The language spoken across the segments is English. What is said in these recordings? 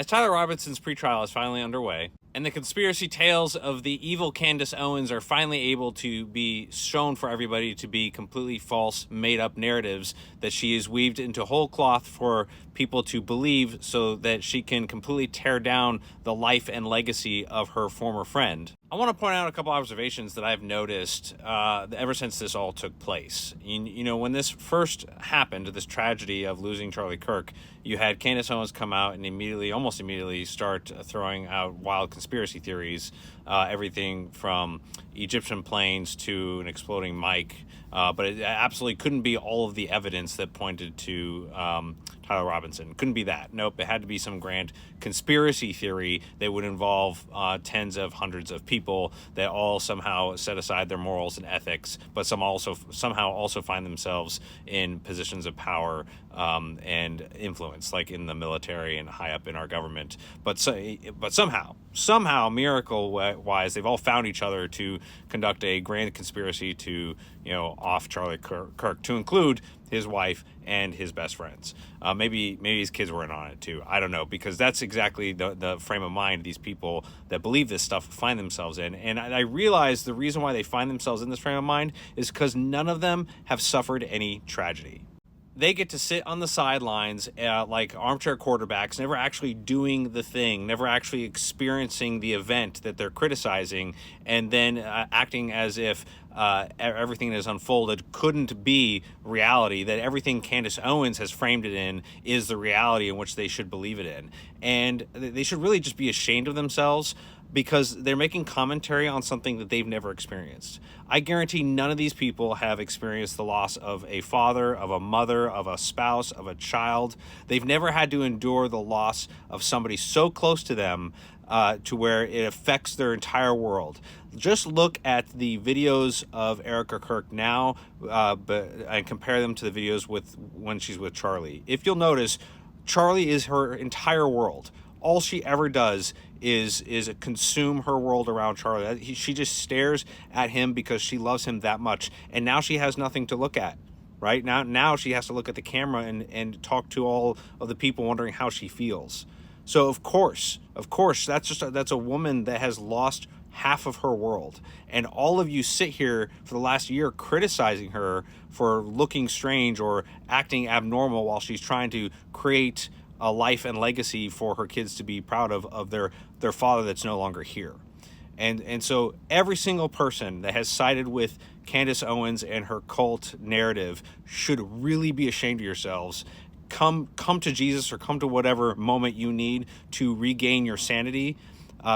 As Tyler Robinson's pretrial is finally underway, and the conspiracy tales of the evil Candace Owens are finally able to be shown for everybody to be completely false, made-up narratives that she is weaved into whole cloth for people to believe so that she can completely tear down the life and legacy of her former friend. I want to point out a couple observations that I've noticed ever since this all took place. You know, when this first happened, this tragedy of losing Charlie Kirk, you had Candace Owens come out and almost immediately start throwing out wild conspiracy theories, everything from Egyptian planes to an exploding mic, but it absolutely couldn't be all of the evidence that pointed to Tyler Robinson. Couldn't be that. Nope, it had to be some grand conspiracy theory that would involve tens of hundreds of people that all somehow set aside their morals and ethics, but somehow also find themselves in positions of power and influence, like in the military and high up in our government. But somehow, miracle-wise, they've all found each other to conduct a grand conspiracy to, off Charlie Kirk, to include his wife and his best friends. Maybe his kids were in on it too. I don't know, because that's exactly the frame of mind these people that believe this stuff find themselves in. And I realize the reason why they find themselves in this frame of mind is because none of them have suffered any tragedy. They get to sit on the sidelines like armchair quarterbacks, never actually doing the thing, never actually experiencing the event that they're criticizing, and then acting as if everything that is unfolded couldn't be reality, that everything Candace Owens has framed it in is the reality in which they should believe it in. And they should really just be ashamed of themselves, because they're making commentary on something that they've never experienced. I guarantee none of these people have experienced the loss of a father, of a mother, of a spouse, of a child. They've never had to endure the loss of somebody so close to them to where it affects their entire world. Just look at the videos of Erica Kirk now and compare them to the videos with when she's with Charlie. If you'll notice, Charlie is her entire world. All she ever does is consume her world around Charlie. She just stares at him because she loves him that much. And now she has nothing to look at, right? Now she has to look at the camera and talk to all of the people wondering how she feels. So of course, that's a woman that has lost half of her world. And all of you sit here for the last year criticizing her for looking strange or acting abnormal while she's trying to create a life and legacy for her kids to be proud of their father that's no longer here. And so every single person that has sided with Candace Owens and her cult narrative should really be ashamed of yourselves. Come to Jesus, or come to whatever moment you need to regain your sanity,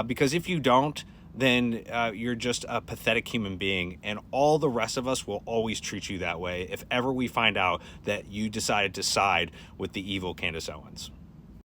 because if you don't, then you're just a pathetic human being, and all the rest of us will always treat you that way if ever we find out that you decided to side with the evil Candace Owens.